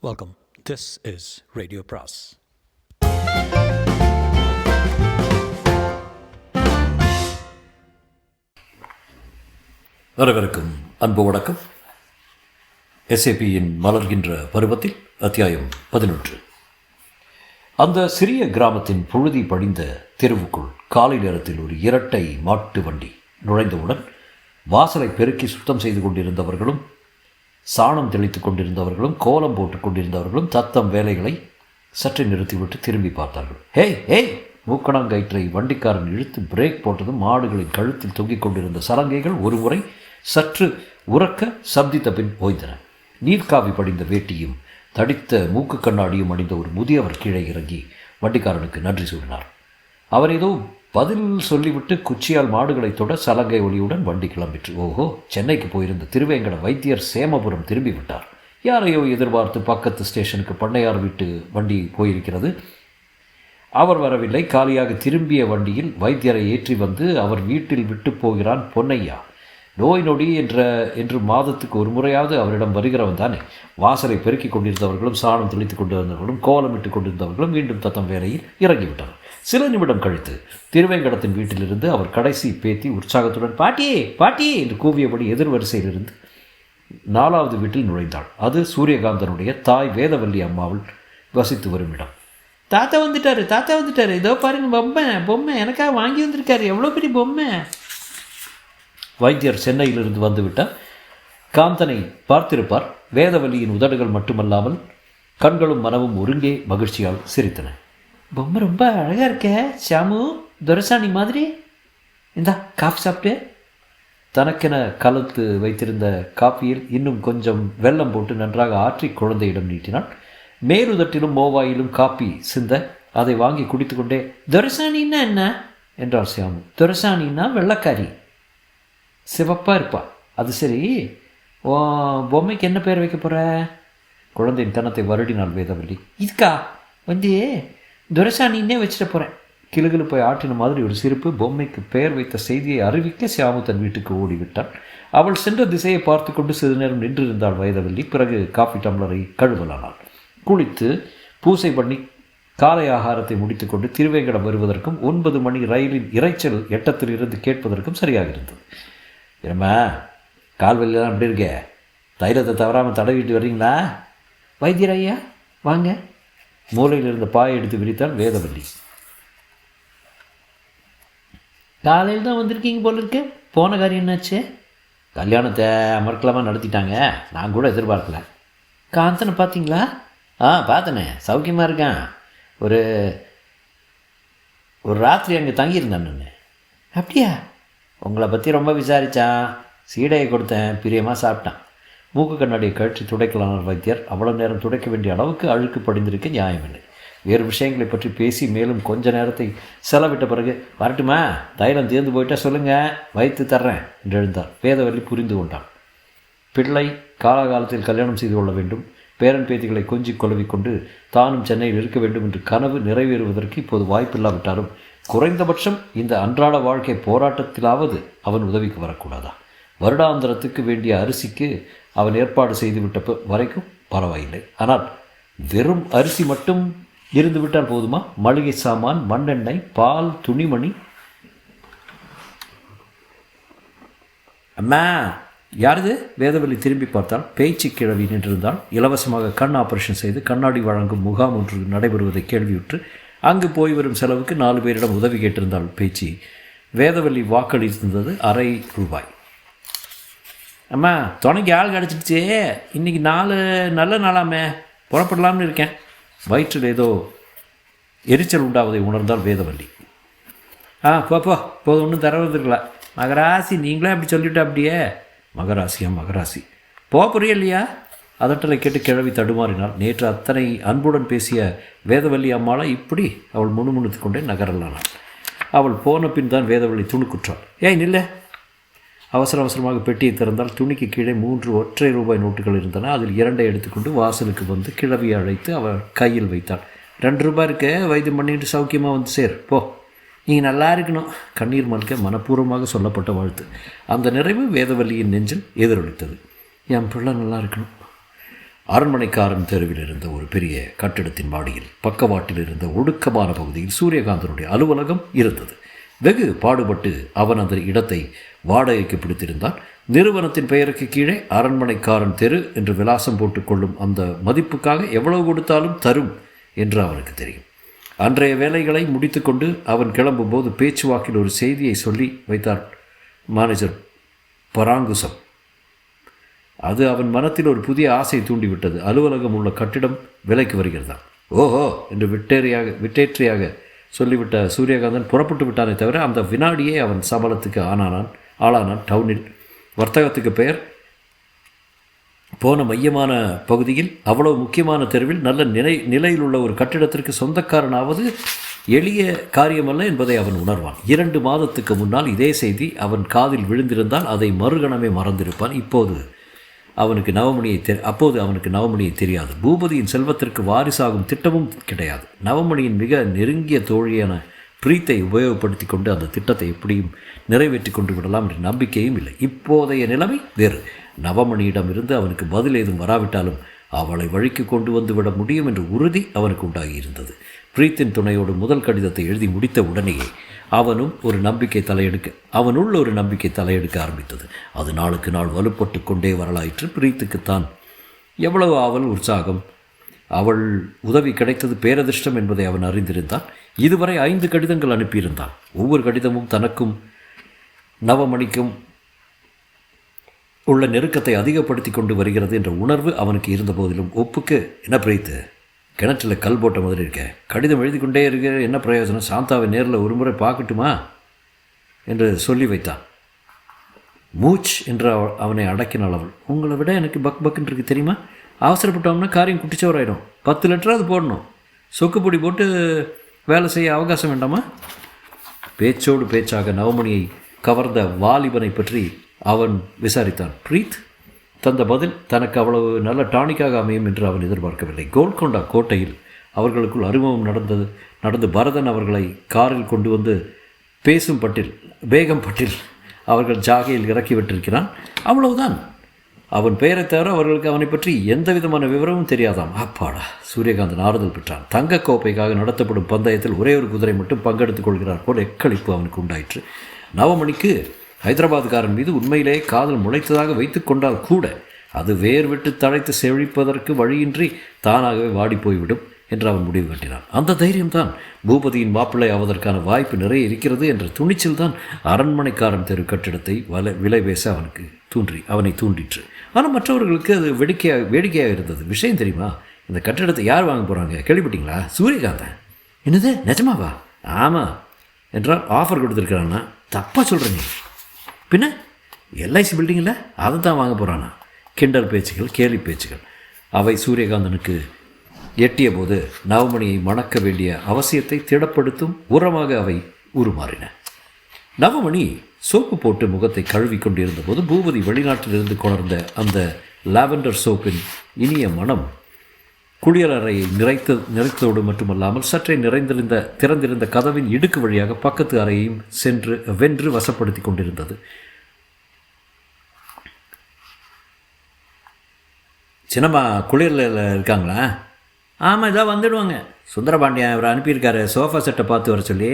Welcome. This is Radio Pras. அனைவருக்கும் அன்பு வணக்கம். எஸ்ஏபியின் மலர்கின்ற பருவத்தில் அத்தியாயம் 11. அந்த சிறிய கிராமத்தின் புழுதி படிந்த தெருவுக்குள் காலை நேரத்தில் ஒரு இரட்டை மாட்டு வண்டி நுழைந்தவுடன் வாசலை பெருக்கி சுத்தம் செய்து கொண்டிருந்தவர்களும் சாணம் தெளித்து கொண்டிருந்தவர்களும் கோலம் போட்டு கொண்டிருந்தவர்களும் தத்தம் வேலைகளை சற்று நிறுத்திவிட்டு திரும்பி பார்த்தார்கள். Hey hey! மூக்கணாங்கயிற்றை வண்டிக்காரன் இழுத்து பிரேக் போட்டதும் மாடுகளின் கழுத்தில் தொங்கிக் கொண்டிருந்த சலங்கைகள் ஒருமுறை சற்று உறக்க சப்தித்த பின் ஓய்ந்தன. நீர்க்காவி படிந்த வேட்டியும் தடித்த மூக்கு கண்ணாடியும் அணிந்த ஒரு முதியவர் கீழே இறங்கி வண்டிக்காரனுக்கு நன்றி கூறினார். அவர் ஏதோ பதில் சொல்லிவிட்டு குச்சியால் மாடுகளை தொட சலங்கை ஒளியுடன் வண்டி கிளம்பிற்று. ஓஹோ, சென்னைக்கு போயிருந்த திருவேங்கட வைத்தியர் சேமபுரம் திரும்பிவிட்டார். யாரையோ எதிர்பார்த்து பக்கத்து ஸ்டேஷனுக்கு பண்ணையார் வீட்டு வண்டி போயிருக்கிறது. அவர் வரவில்லை. காலியாக திரும்பிய வண்டியில் வைத்தியரை ஏற்றி வந்து அவர் வீட்டில் விட்டு போகிறான் பொன்னையா. நோய் நொடி என்று மாதத்துக்கு ஒரு முறையாவது அவரிடம் வருகிறவன் தானே. வாசலை பெருக்கிக் கொண்டிருந்தவர்களும் சாணம் தெளித்துக் கொண்டிருந்தவர்களும் கோலமிட்டுக் கொண்டிருந்தவர்களும் மீண்டும் தத்தம் வேலையில் இறங்கிவிட்டனர். சில நிமிடம் கழித்து திருவேங்கடத்தின் வீட்டிலிருந்து அவர் கடைசி பேத்தி உற்சாகத்துடன் பாட்டியே பாட்டியே என்று கூவியபடி எதிர்வரிசையிலிருந்து 4வது வீட்டில் நுழைந்தாள். அது சூரியகாந்தனுடைய தாய் வேதவல்லி அம்மாவில் வசித்து வரும் இடம். தாத்தா வந்துட்டாரு, இதோ பாருங்க, பொம்மை எனக்காக வாங்கி வந்திருக்காரு. எவ்வளோ பெரிய பொம்மை! வைத்தியர் சென்னையிலிருந்து வந்துவிட்டார். காந்தனை பார்த்திருப்பார். வேதவல்லியின் உதடுகள் மட்டுமல்லாமல் கண்களும் மனமும் ஒருங்கே மகிழ்ச்சியால் சிரித்தன. பொம்மை ரொம்ப அழகாக இருக்க ஷாமு, துரசாணி மாதிரி. இந்தா காஃபி சாப்பிட்டு. தனக்கென கலத்து வைத்திருந்த காப்பியில் இன்னும் கொஞ்சம் வெல்லம் போட்டு நன்றாக ஆற்றி குழந்தையிடம் நீட்டினாள். மேலுதட்டிலும் மோவாயிலும் காப்பி சிந்த அதை வாங்கி குடித்து கொண்டே, துரசாணின்னா என்ன என்றார் ஷியாமு. துரசாணின்னா வெள்ளக்காரி, சிவப்பாக இருப்பா. அது சரி, ஓ பொம்மைக்கு என்ன பேர் வைக்க போகிற? குழந்தையின் கன்னத்தை வருடினாள் வேதவல்லி. இதுக்கா துரசாணின்னே வச்சுட்டு போகிறேன். கிளுகிழு போய் ஆற்றின மாதிரி ஒரு சிரிப்பு. பொம்மைக்கு பெயர் வைத்த செய்தியை அறிவிக்க ஷியாமு தன் வீட்டுக்கு ஓடிவிட்டாள். அவள் சென்ற திசையை பார்த்து கொண்டு சிறிது நேரம் நின்றிருந்தாள் வேதவல்லி. பிறகு காஃபி டம்ளரை கழுவலானாள். குளித்து பூசை பண்ணி காலை ஆகாரத்தை முடித்துக்கொண்டு திருவேங்கடம் வருவதற்கும் 9 மணி ரயிலின் இறைச்சல் எட்டத்தில் இருந்து கேட்பதற்கும் சரியாக இருந்தது. ஏம்மா, கால்வெல்லாம் அப்படி இருக்கே, தைலத்தை தவறாமல் தடவிட்டு வர்றீங்களா? வைத்தியர் ஐயா வாங்க. மூலையில் இருந்த பாயை எடுத்து விரித்தாள் வேதவல்லி. காலையில் தான் வந்திருக்கீங்க போல இருக்கு. போன காரியம் என்னாச்சு? கல்யாணத்தை அமர்க்கலமாக நடத்திட்டாங்க. நான் கூட எதிர்பார்க்கல. காந்தனை பார்த்தீங்களா? பார்த்தனே, சௌக்கியமாக இருக்கேன். ஒரு ராத்திரி அங்கே தங்கியிருந்தேன் நான். அப்படியா? உங்களை பற்றி ரொம்ப விசாரித்தான். சீடையை கொடுத்தேன், பிரியமாக சாப்பிட்டான். மூக்கு கண்ணாடியை கழற்றி துடைக்கலான வைத்தியர். அவ்வளோ நேரம் துடைக்க வேண்டிய அளவுக்கு அழுக்கு படிந்திருக்க நியாயமில்லை. வேறு விஷயங்களை பற்றி பேசி மேலும் கொஞ்ச நேரத்தை செலவிட்ட பிறகு, வரட்டுமா, தைலம் தீர்ந்து போயிட்டா சொல்லுங்கள், வைத்து தர்றேன் என்று எழுந்தார். வேதவல்லி புரிந்து கொண்டான். பிள்ளை காலகாலத்தில் கல்யாணம் செய்து கொள்ள வேண்டும், பேரன் பேத்திகளை கொஞ்சி கொள்விக்கொண்டு தானும் சென்னையில் இருக்க வேண்டும் என்று கனவு நிறைவேறுவதற்கு இப்போது வாய்ப்பில்லாவிட்டாலும் குறைந்தபட்சம் இந்த அன்றாட வாழ்க்கை போராட்டத்திலாவது அவன் உதவிக்கு வரக்கூடாதா? வருடாந்திரத்துக்கு வேண்டிய அரிசிக்கு அவன் ஏற்பாடு செய்துவிட்ட வரைக்கும் பரவாயில்லை. ஆனால் வெறும் அரிசி மட்டும் இருந்துவிட்டால் போதுமா? மளிகை சாமான், மண்ணெண்ணெய், பால், துணிமணி. அம்மா, யாரது? வேதவல்லி திரும்பி பார்த்தால் பேச்சு கிழவி நின்றிருந்தால். இலவசமாக கண் ஆபரேஷன் செய்து கண்ணாடி வழங்கும் முகாம் ஒன்று நடைபெறுவதை கேள்வியுற்று அங்கு போய் வரும் செலவுக்கு 4 பேரிடம் உதவி கேட்டிருந்தாள் பேச்சு. வேதவல்லி வாக்களித்திருந்தது ₹1/2. அம்மா, துணைக்கு ஆள் கிடச்சிடுச்சே, இன்றைக்கி 4 நல்ல நாளாமே, புறப்படலாம்னு இருக்கேன். வயிற்றில் ஏதோ எரிச்சல் உண்டாவதை உணர்ந்தால் வேதவல்லி. போது ஒன்றும் தரவதுருக்கல. மகராசி, நீங்களே அப்படி சொல்லிவிட்டா? அப்படியே மகராசி போறியா இல்லையா? அதட்டலை கேட்டு கிழவி தடுமாறினாள். நேற்று அத்தனை அன்புடன் பேசிய வேதவல்லி அம்மாளை இப்படி அவள் முணுமுணுத்து கொண்டே நகரலானாள். அவள் போன பின் தான் வேதவல்லி துணுக்குற்றாள். ஏய் நில்ல! அவசரமாக பெட்டியை திறந்தால் துணிக்கு கீழே 3 ஒற்றை ரூபாய் நோட்டுகள் இருந்தன. அதில் 2 எடுத்துக்கொண்டு வாசலுக்கு வந்து கிழவியை அழைத்து அவள் கையில் வைத்தாள். ₹2 இருக்க, வைத்தியம் பண்ணிட்டு சௌக்கியமாக வந்து சேர் போ. நீங்கள் நல்லா இருக்கணும். கண்ணீர் மல்க மனப்பூர்வமாக சொல்லப்பட்ட வாழ்த்து. அந்த நிறைவு வேதவல்லியின் நெஞ்சில் எதிரொலித்தது. என் பிள்ளை நல்லா இருக்கணும். அரண்மனைக்காரன் தெருவில் இருந்த ஒரு பெரிய கட்டிடத்தின் மாடியில் பக்கவாட்டில் இருந்த ஒடுக்கமான பகுதியில் சூரியகாந்தனுடைய அலுவலகம் இருந்தது. வெகு பாடுபட்டு அவன் அந்த இடத்தை வாடகைக்கு பிடித்திருந்தான். நிறுவனத்தின் பெயருக்கு கீழே அரண்மனைக்காரன் தெரு என்று விலாசம் போட்டுக்கொள்ளும் அந்த மதிப்புக்காக எவ்வளவு கொடுத்தாலும் தரும் என்று அவனுக்கு தெரியும். அன்றைய வேலைகளை முடித்துக்கொண்டு அவன் கிளம்பும்போது பேச்சுவாக்கில் ஒரு செய்தியை சொல்லி வைத்தார் மேனேஜர் பராங்குசம். அது அவன் மனத்தில் ஒரு புதிய ஆசை தூண்டிவிட்டது. அலுவலகம் உள்ள கட்டிடம் விலைக்கு வருகிறதா? ஓஹோ என்று விட்டேற்றியாக சொல்லிவிட்ட சூரியகாந்தன் புறப்பட்டு விட்டானே தவிர அந்த வினாடியே அவன் சபலத்துக்கு ஆளானான். டவுனில் வர்த்தகத்துக்கு பெயர் போன மையமான பகுதியில் அவ்வளவு முக்கியமான தெருவில் நல்ல நிலையில் உள்ள ஒரு கட்டிடத்திற்கு சொந்தக்காரனாவது எளிய காரியமல்ல என்பதை அவன் உணர்வான். 2 மாதத்துக்கு முன்னால் இதே செய்தி அவன் காதில் விழுந்திருந்தால் அதை மறுகணமே மறந்திருப்பான். அப்போது அவனுக்கு நவமணியை தெரியாது. பூபதியின் செல்வத்திற்கு வாரிசாகும் திட்டமும் கிடையாது. நவமணியின் மிக நெருங்கிய தோழியான பிரீத்தை உபயோகப்படுத்தி கொண்டு அந்த திட்டத்தை எப்படியும் நிறைவேற்றி கொண்டு விடலாம் என்ற நம்பிக்கையும் இல்லை. இப்போதைய நிலைமை வேறு. நவமணியிடமிருந்து அவனுக்கு பதில் ஏதும் வராவிட்டாலும் அவளை வழிக்கு கொண்டு வந்து விட முடியும் என்ற உறுதி அவனுக்கு உண்டாகியிருந்தது. பிரீத்தின் துணையோடு முதல் கடிதத்தை எழுதி முடித்த உடனேயே அவனுள் ஒரு நம்பிக்கை தலையெடுக்க ஆரம்பித்தது. அது நாளுக்கு நாள் வலுப்பட்டு கொண்டே வரலாயிற்று. பிரீத்துக்குத்தான் எவ்வளவு ஆவல், உற்சாகம். அவள் உதவி கிடைத்தது பேரதிர்ஷ்டம் என்பதை அவன் அறிந்திருந்தான். இதுவரை 5 கடிதங்கள் அனுப்பியிருந்தான். ஒவ்வொரு கடிதமும் தனக்கும் நவமணிக்கும் உள்ள நெருக்கத்தை அதிகப்படுத்தி கொண்டு வருகிறது என்ற உணர்வு அவனுக்கு இருந்த போதிலும் ஒப்புக்கு என்ன பிரீத்து, கிணற்றில் கல் போட்ட மாதிரி இருக்க, கடிதம் எழுதி கொண்டே இருக்கிற, என்ன பிரயோஜனம்? சாந்தாவை நேரில் ஒரு முறை பார்க்கட்டுமா என்று சொல்லி வைத்தான். மூச் என்று அவனை அடக்கினாள் அவள். உங்களை விட எனக்கு பக்குன்னு இருக்கு தெரியுமா? அவசரப்பட்டோம்னா காரியம் குட்டிச்சவராயிடும். 10 லெட்டராவது போடணும். சொக்குப்பொடி போட்டு வேலை செய்ய அவகாசம் வேண்டாமா? பேச்சோடு பேச்சாக நவமணியை கவர்ந்த வாலிபனை பற்றி அவன் விசாரித்தான். பிரீத் தந்த பதில் தனக்கு அவ்வளவு நல்ல டானிக்காக அமையும் என்று அவன் எதிர்பார்க்கவில்லை. கோல்கொண்டா கோட்டையில் அவர்களுக்குள் அறிமுகம் நடந்து பரதன் அவர்களை காரில் கொண்டு வந்து பேகம் பட்டில் அவர்கள் ஜாகையில் இறக்கி விட்டிருக்கிறான். அவ்வளவுதான். அவன் பெயரை தவிர அவர்களுக்கு அவனை பற்றி எந்த விதமான விவரமும் தெரியாதாம். அப்பாடா! சூரியகாந்தன் ஆறுதல் பெற்றான். தங்க கோப்பைக்காக நடத்தப்படும் பந்தயத்தில் ஒரே ஒரு குதிரை மட்டும் பங்கெடுத்துக் கொள்கிறார் போல் எக்களிப்பு அவனுக்கு உண்டாயிற்று. நவமணிக்கு ஹைதராபாத்காரன் மீது உண்மையிலேயே காதல் முளைத்ததாக வைத்து கொண்டால் கூட அது வேர் விட்டு தழைத்து செழிப்பதற்கு வழியின்றி தானாகவே வாடி போய்விடும் என்று அவன் முடிவு கட்டினான். அந்த தைரியம்தான் பூபதியின் மாப்பிள்ளை ஆவதற்கான வாய்ப்பு நிறைய இருக்கிறது என்ற துணிச்சல் தான் அரண்மனைக்காரன் தெரு கட்டிடத்தை விலை பேச அவனை தூண்டிற்று. ஆனால் மற்றவர்களுக்கு அது வேடிக்கையாக இருந்தது. விஷயம் தெரியுமா? இந்த கட்டிடத்தை யார் வாங்க போகிறாங்க கேள்விப்பட்டீங்களா? சூரியகாந்தன். என்னது, நிஜமாவா? ஆமாம் என்றால் ஆஃபர் கொடுத்துருக்கிறான்னா? தப்பாக சொல்கிறீங்க. பின்ன எல்ஐசி பில்டிங்கில் அதை தான் வாங்க போகிறானா? கிண்டல் பேச்சுகள், கேலி பேச்சுகள் அவை சூரியகாந்தனுக்கு எட்டிய போது நவமணியை மணக்க வேண்டிய அவசியத்தை திடப்படுத்தும் உரமாக அவை உருமாறின. நவமணி சோப்பு போட்டு முகத்தை கழுவி கொண்டிருந்த போது பூபதி வெளிநாட்டிலிருந்து கொணர்ந்த அந்த லாவெண்டர் சோப்பின் இனிய மனம் குளியலறையை நிறைத்தோடு மட்டுமல்லாமல் சற்றே திறந்திருந்த கதவின் இடுக்கு வழியாக பக்கத்து அறையையும் வென்று வசப்படுத்தி கொண்டிருந்தது. சின்னம்மா குளியலில் இருக்காங்களா? ஆமாம், இதாக வந்துடுவாங்க. சுந்தரபாண்டியன் அவரை அனுப்பியிருக்காரு சோஃபா செட்டை பார்த்து வர சொல்லி.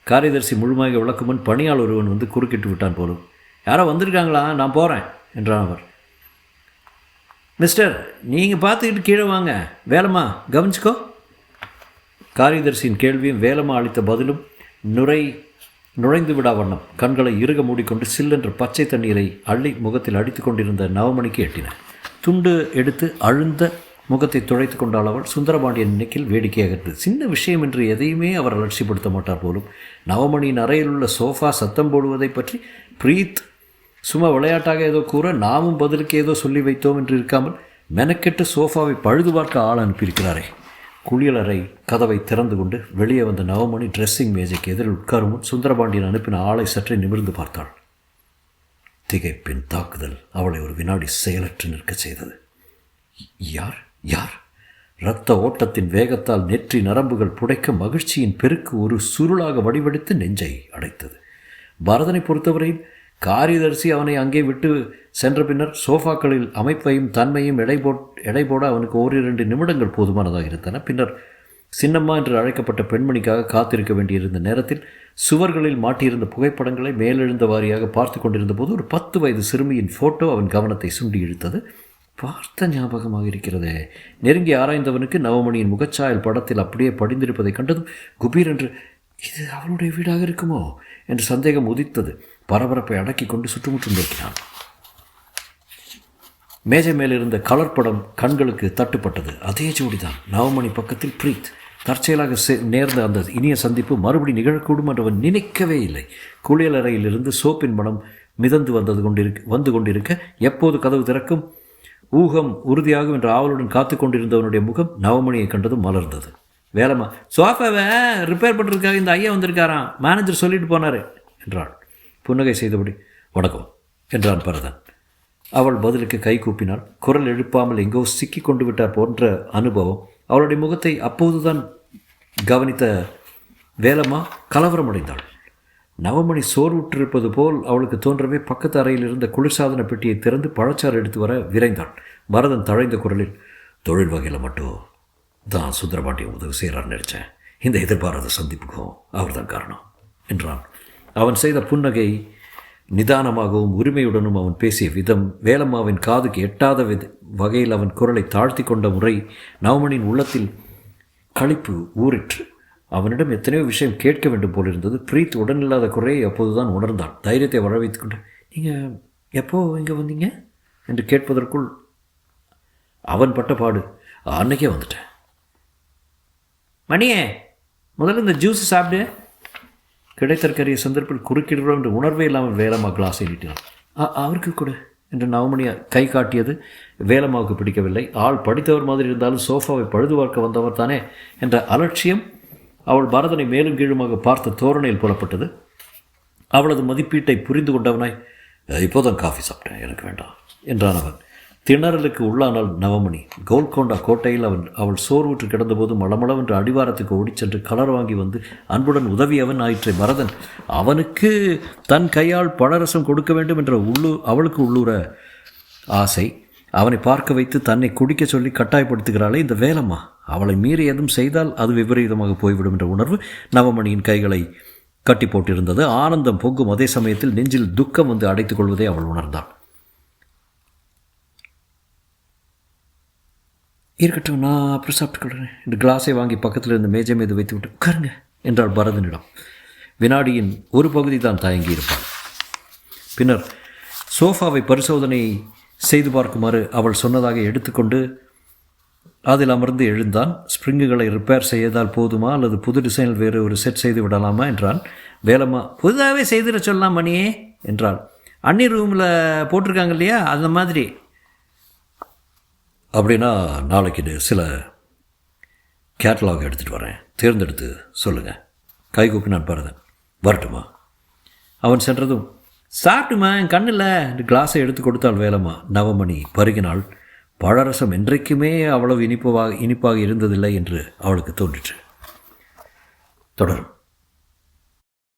காரியதர்சி முழுமையாக விளக்கும் முன் பணியாள் ஒருவன் வந்து குறுக்கிட்டு விட்டான் போலும். யாரோ வந்திருக்காங்களா? நான் போகிறேன் என்றான் அவர். மிஸ்டர், நீங்கள் பார்த்துக்கிட்டு கீழே வாங்க. வேலம்மா கவனிச்சுக்கோ. காரியதர்சியின் கேள்வியும் வேலம்மா அளித்த பதிலும் நுழைந்து விடா வண்ணம் கண்களை இறுக மூடிக்கொண்டு சில்லென்ற பச்சை தண்ணீரை அள்ளி முகத்தில் அடித்து கொண்டிருந்த நவமணிக்கு எட்டின. துண்டு எடுத்து அழுந்த முகத்தை துடைத்து கொண்டால் அவள். சுந்தரபாண்டியன் நினைக்கில் வேடிக்கையாக இருந்தது. சின்ன விஷயம் என்று எதையுமே அவர் அலட்சிப்படுத்த மாட்டார் போலும். நவமணியின் அறையில் உள்ள சோஃபா சத்தம் போடுவதை பற்றி பிரீத் சும்மா விளையாட்டாக ஏதோ கூற நாமும் பதிலுக்கு ஏதோ சொல்லி வைத்தோம் என்று இருக்காமல் மெனக்கெட்டு சோஃபாவை பழுது பார்க்க ஆள் அனுப்பியிருக்கிறாரே. குளியலறை கதவை திறந்து கொண்டு வெளியே வந்த நவமணி ட்ரெஸ்ஸிங் மேஜைக்கு எதிரில் உட்காரும் சுந்தரபாண்டியன் அனுப்பின ஆளை சற்றே நிமிர்ந்து பார்த்தாள். திகைப்பின் தாக்குதல் அவளை ஒரு வினாடி செயலற்று நிற்க செய்தது. யார் யார்? இரத்த ஓட்டத்தின் வேகத்தால் நெற்றி நரம்புகள் புடைக்க மகிழ்ச்சியின் பெருக்கு ஒரு சுருளாக வடிவெடுத்து நெஞ்சை அடைத்தது. பரதனை பொறுத்தவரையில் காரியதரிசி அவனை அங்கே விட்டு சென்ற பின்னர் சோஃபாக்களில் அமைப்பையும் தன்மையும் எடை போட அவனுக்கு ஓரிரண்டு நிமிடங்கள் போதுமானதாக இருந்தன. பின்னர் சின்னம்மா என்று அழைக்கப்பட்ட பெண்மணிக்காக காத்திருக்க வேண்டியிருந்த நேரத்தில் சுவர்களில் மாட்டியிருந்த புகைப்படங்களை மேலெழுந்த வாரியாக பார்த்து கொண்டிருந்த போது ஒரு 10 வயது சிறுமியின் ஃபோட்டோ அவன் கவனத்தை சுண்டி இழுத்தது. பார்த்த ஞாபகமாக இருக்கிறதே. நெருங்கி ஆராய்ந்தவனுக்கு நவமணியின் முகச்சாயல் படத்தில் அப்படியே படிந்திருப்பதை கண்டதும் குபீர் என்று இது அவளுடைய வீடாக இருக்குமோ என்று சந்தேகம் உதித்தது. பரபரப்பை அடக்கி கொண்டு சுற்றுமுற்றும் நோக்கினான். மேஜை மேலிருந்த கலர் படம் கண்களுக்கு தட்டுப்பட்டது. அதே ஜோடிதான். நவமணி பக்கத்தில் பிரீத். தற்செயலாக நேர்ந்த அந்த இனிய சந்திப்பு மறுபடி நிகழக்கூடும் என்று அவன் நினைக்கவே இல்லை. குளியலறையிலிருந்து சோப்பின் மனம் மிதந்து வந்து கொண்டிருக்க எப்போது கதவு திறக்கும் ஊகம் உறுதியாகும் என்ற ஆவலுடன் காத்து கொண்டிருந்தவனுடைய முகம் நவமணியை கண்டதும் மலர்ந்தது. வேலைம்மா, சோஃபாவை ரிப்பேர் பண்ணுறதுக்காக இந்த ஐயா வந்திருக்காராம், மேனேஜர் சொல்லிட்டு போனார் என்றாள். புன்னகை செய்தபடி வணக்கம் என்றான் பரதன். அவள் பதிலுக்கு கை கூப்பினாள். குரல் எழுப்பாமல் எங்கோ சிக்கி கொண்டு விட்டார் போன்ற அனுபவம். அவளுடைய முகத்தை அப்போதுதான் கவனித்த வேலம்மா கலவரமடைந்தாள். நவமணி சோர்வுற்றிருப்பது போல் அவளுக்கு தோன்றவே பக்கத்து அறையில் இருந்த குளிர்சாதன பெட்டியை திறந்து பழச்சாறு எடுத்து வர விரைந்தாள். பரதன் தழைந்த குரலில், தொழில் வகையில் மட்டும் தான் சுந்தரபாண்டியம் உதவி செய்கிறான்னு நினச்சேன். இந்த எதிர்பாராத சந்திப்புக்கும் அவர் தான் காரணம் என்றான். அவன் செய்த புன்னகை நிதானமாகவும் உரிமையுடனும் அவன் பேசிய விதம், வேலம்மாவின் காதுக்கு எட்டாத வகையில் அவன் குரலை தாழ்த்தி கொண்ட முறை நவமணியின் உள்ளத்தில் களிப்பு ஊறிற்று. அவனிடம் எத்தனையோ விஷயம் கேட்க வேண்டும் போலிருந்தது. பிரீத் உடனில்லாத குறையை அப்போதுதான் உணர்ந்தான். தைரியத்தை வரவைத்துக் கொண்டு, நீங்கள் எப்போ இங்கே வந்தீங்க என்று கேட்பதற்குள் அவன் பட்ட பாடு, அன்னைக்கே வந்துட்டேன். மணியே, முதல்ல இந்த ஜூஸ் சாப்பிடு. கிடைத்தற்கரிய சந்தர்ப்பில் குறுக்கிடுறோம் என்று உணர்வே இல்லாமல் வேலம்மா கிளாஸை நீட்டினான். அவருக்கு கூட என்று நவமணி கை காட்டியது வேலம்மாவுக்கு பிடிக்கவில்லை. ஆள் படித்தவர் மாதிரி இருந்தாலும் சோஃபாவை பழுது பார்க்க வந்தவர் தானே என்ற அலட்சியம் அவள் பரதனை மேலும் கீழுமாக பார்த்த தோரணையில் புலப்பட்டது. அவளது மதிப்பீட்டை புரிந்து கொண்டவனாய், இப்போதான் காஃபி சாப்பிட்டேன், எனக்கு வேண்டாம் என்றான் அவன். திணறலுக்கு உள்ளானால் நவமணி. கோல்கொண்டா கோட்டையில் அவள் சோர்வுற்று கிடந்தபோது மளமளவென்று அடிவாரத்துக்கு ஓடிச்சென்று கலர் வாங்கி வந்து அன்புடன் உதவியவன் ஆயிற்றை பரதன். அவனுக்கு தன் கையால் பழரசம் கொடுக்க வேண்டும் என்ற அவளுக்கு உள்ளூர ஆசை. அவனை பார்க்க வைத்து தன்னை குடிக்க சொல்லி கட்டாயப்படுத்துகிறாளே இந்த வேலம்மா. அவளை மீறி எதுவும் செய்தால் அது விபரீதமாக போய்விடும் என்ற உணர்வு நவமணியின் கைகளை கட்டி போட்டிருந்தது. ஆனந்தம் பொங்கும் அதே சமயத்தில் நெஞ்சில் துக்கம் வந்து அடைத்துக் கொள்வதை அவள் உணர்ந்தாள். இருக்கட்டும், நான் அப்புறம் சாப்பிட்டுக்கொள்கிறேன் என்று கிளாஸை வாங்கி பக்கத்தில் இருந்த மேஜை மீது வைத்து விட்டு உட்காருங்க என்றாள் பரதனிடம். வினாடியின் ஒரு பகுதி தான் தயங்கி இருப்பாள். பின்னர் சோஃபாவை பரிசோதனை செய்து பார்க்குமாறு அவள் சொன்னதாக எடுத்துக்கொண்டு அதில் அமர்ந்து எழுந்தான். ஸ்ப்ரிங்குகளை ரிப்பேர் செய்தால் போதுமா அல்லது புது டிசைனில் வேறு ஒரு செட் செய்து விடலாமா என்றான். வேலம்மா, புதுதாகவே செய்திட சொல்லலாம் மணியே என்றாள். அன்னி ரூமில் போட்டிருக்காங்க இல்லையா, அந்த மாதிரி. அப்படின்னா நாளைக்கு சில கேட்டலாக் எடுத்துகிட்டு வரேன், தேர்ந்தெடுத்து சொல்லுங்கள். கைகூப்பினான் பரதன். வரட்டுமா? அவன் சென்றதும், சாப்பிட்டுமா, என் கண்ணில் என்று கிளாஸை எடுத்து கொடுத்தாள் வேலம்மா. நவமணி பருகினாள். பழரசம் என்றைக்குமே அவ்வளவு இனிப்பாக இருந்ததில்லை என்று அவளுக்கு தோன்றிற்று. தொடரும்.